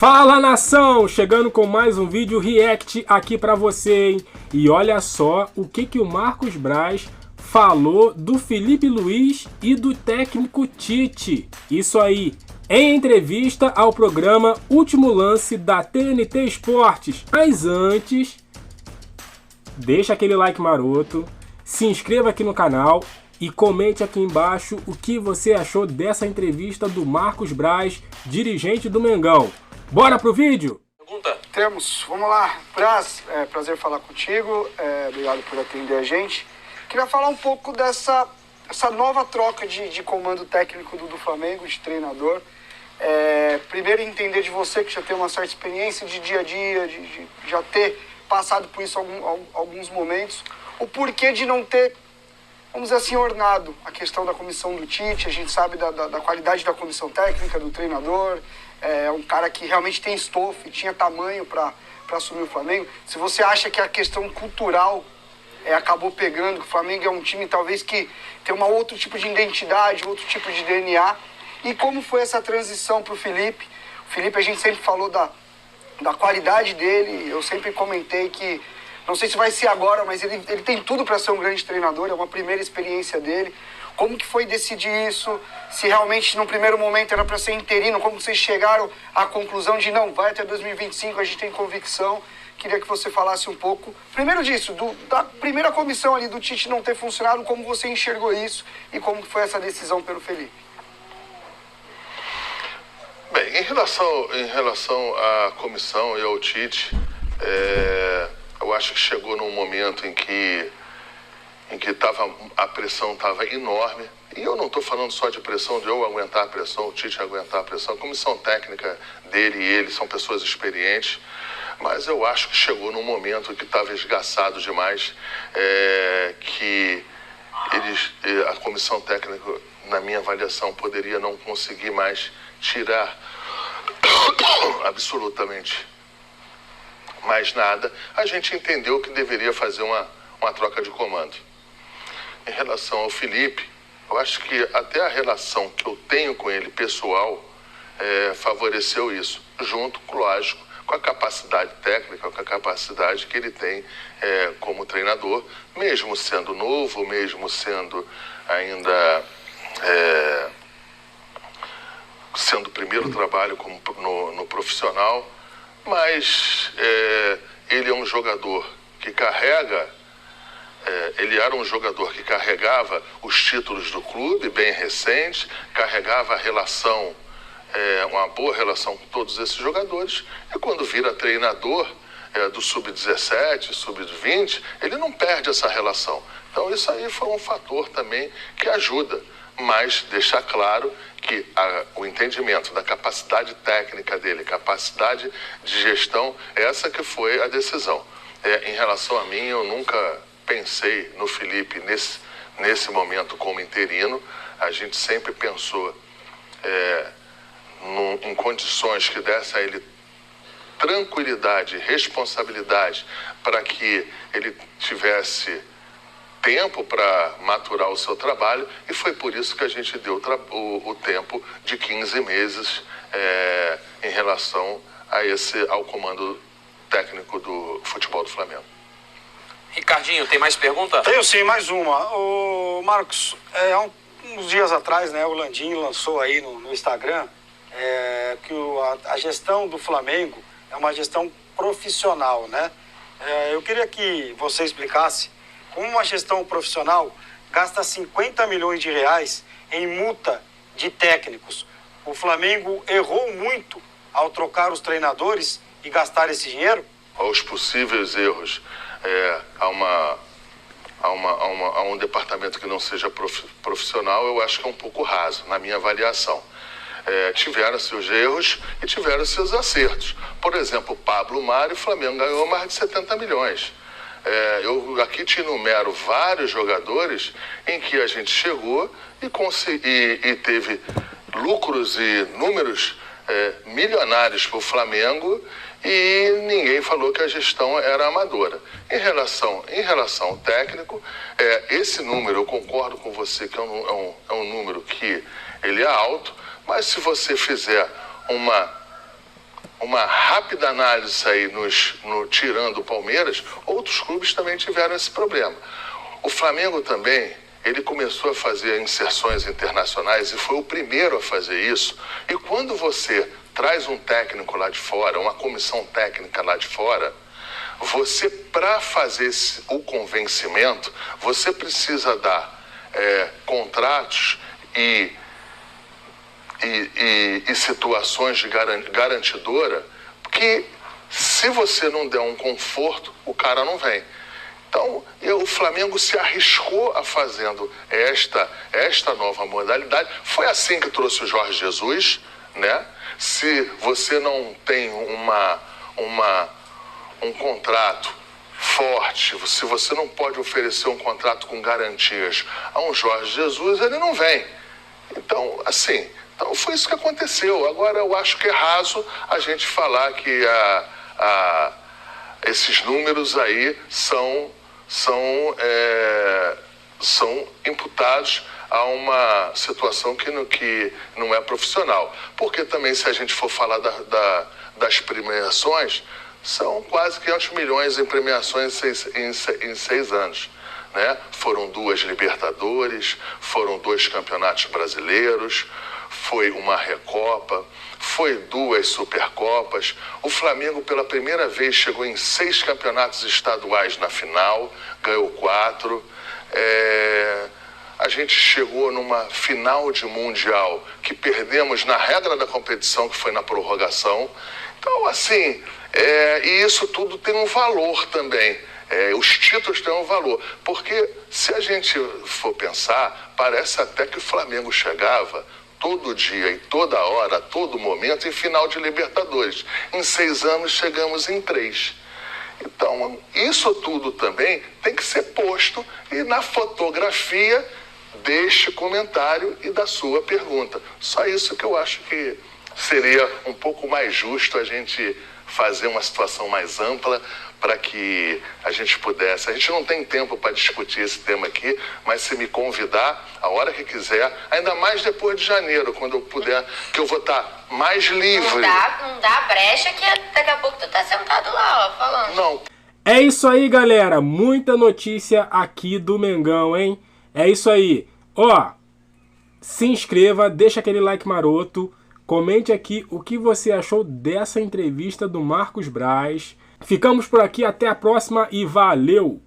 Fala, nação! Chegando com mais um vídeo react aqui pra você, hein? E olha só o que o Marcos Braz falou do Felipe Luiz e do técnico Tite. Isso aí, em entrevista ao programa Último Lance da TNT Esportes. Mas antes, deixa aquele like maroto, se inscreva aqui no canal e comente aqui embaixo o que você achou dessa entrevista do Marcos Braz, dirigente do Mengão. Bora pro vídeo? Pergunta? Temos, vamos lá. Prazer falar contigo, obrigado por atender a gente. Queria falar um pouco dessa nova troca de comando técnico do Flamengo, de treinador. Primeiro entender de você, que já tem uma certa experiência de dia a dia, de já ter passado por isso alguns momentos, o porquê de não ter, vamos dizer assim, ornado a questão da comissão do Tite. A gente sabe da qualidade da comissão técnica, do treinador. É um cara que realmente tem estofo e tinha tamanho para assumir o Flamengo. Se você acha que a questão cultural acabou pegando, que o Flamengo é um time talvez que tem um outro tipo de identidade, outro tipo de DNA, e como foi essa transição para o Felipe? O Felipe, a gente sempre falou da qualidade dele. Eu sempre comentei que, não sei se vai ser agora, mas ele tem tudo para ser um grande treinador. É uma primeira experiência dele. Como que foi decidir isso? Se realmente no primeiro momento era para ser interino, como vocês chegaram à conclusão de não, vai até 2025, a gente tem convicção. Queria que você falasse um pouco, primeiro disso, da primeira comissão ali do Tite não ter funcionado, como você enxergou isso e como foi essa decisão pelo Felipe. Bem, em relação à comissão e ao Tite, eu acho que chegou num momento em que a pressão estava enorme. E eu não estou falando só de pressão, de eu aguentar a pressão, o Tite aguentar a pressão. A comissão técnica dele e ele são pessoas experientes, mas eu acho que chegou num momento que estava esgaçado demais, que a comissão técnica, na minha avaliação, poderia não conseguir mais tirar absolutamente mais nada. A gente entendeu que deveria fazer uma troca de comando. Em relação ao Felipe, eu acho que até a relação que eu tenho com ele pessoal favoreceu isso, junto, lógico, com a capacidade técnica, com a capacidade que ele tem como treinador, mesmo sendo novo, mesmo sendo ainda sendo o primeiro trabalho no profissional, mas ele é um jogador que ele era um jogador que carregava os títulos do clube, bem recentes, carregava a relação, uma boa relação com todos esses jogadores, e quando vira treinador do Sub-17, Sub-20, ele não perde essa relação. Então isso aí foi um fator também que ajuda, mas deixar claro que o entendimento da capacidade técnica dele, capacidade de gestão, essa que foi a decisão. Em relação a mim, eu nunca pensei no Felipe nesse momento como interino. A gente sempre pensou em condições que desse a ele tranquilidade, responsabilidade, para que ele tivesse tempo para maturar o seu trabalho, e foi por isso que a gente deu o tempo de 15 meses em relação ao comando técnico do futebol do Flamengo. Ricardinho, tem mais pergunta? Tenho sim, mais uma. O Marcos, há uns dias atrás, o Landim lançou aí no Instagram que a gestão do Flamengo é uma gestão profissional, né? Eu queria que você explicasse como uma gestão profissional gasta 50 milhões de reais em multa de técnicos. O Flamengo errou muito ao trocar os treinadores e gastar esse dinheiro? Aos possíveis erros, a um departamento que não seja profissional, eu acho que é um pouco raso, na minha avaliação. Tiveram seus erros e tiveram seus acertos. Por exemplo, Pablo Mário, o Flamengo ganhou mais de 70 milhões. Eu aqui te enumero vários jogadores em que a gente chegou e teve lucros e números milionários para o Flamengo, e ninguém falou que a gestão era amadora. Em relação ao técnico, esse número, eu concordo com você que é um número que ele é alto, mas se você fizer uma uma rápida análise aí tirando o Palmeiras, outros clubes também tiveram esse problema. O Flamengo também, ele começou a fazer inserções internacionais e foi o primeiro a fazer isso. E quando você traz um técnico lá de fora, uma comissão técnica lá de fora, você, para fazer o convencimento, você precisa dar contratos e situações de garantidora, que se você não der um conforto, o cara não vem. Então, o Flamengo se arriscou a fazendo esta nova modalidade. Foi assim que trouxe o Jorge Jesus, né? Se você não tem um contrato forte, se você não pode oferecer um contrato com garantias a um Jorge Jesus, ele não vem. Então, assim, foi isso que aconteceu. Agora, eu acho que é raso a gente falar que esses números aí são imputados a uma situação que não é profissional. Porque também, se a gente for falar das premiações, são quase 500 milhões em premiações em 6 anos. Né? Foram 2 Libertadores, foram 2 campeonatos brasileiros, foi uma Recopa, foi 2 Supercopas. O Flamengo, pela primeira vez, chegou em 6 campeonatos estaduais na final, ganhou 4. A gente chegou numa final de Mundial que perdemos na regra da competição, que foi na prorrogação. Então, assim, e isso tudo tem um valor também. Os títulos têm um valor. Porque, se a gente for pensar, parece até que o Flamengo chegava todo dia, e toda hora, a todo momento, em final de Libertadores. Em 6 anos, chegamos em 3. Então, isso tudo também tem que ser posto e na fotografia deste comentário e da sua pergunta. Só isso que eu acho que seria um pouco mais justo a gente fazer uma situação mais ampla para que a gente pudesse. A gente não tem tempo para discutir esse tema aqui, mas se me convidar, a hora que quiser, ainda mais depois de janeiro, quando eu puder, que eu vou estar mais livre. Não dá brecha que daqui a pouco tu tá sentado lá, ó, falando. Não. É isso aí, galera. Muita notícia aqui do Mengão, hein? É isso aí. Ó, se inscreva, deixa aquele like maroto, comente aqui o que você achou dessa entrevista do Marcos Braz. Ficamos por aqui, até a próxima e valeu!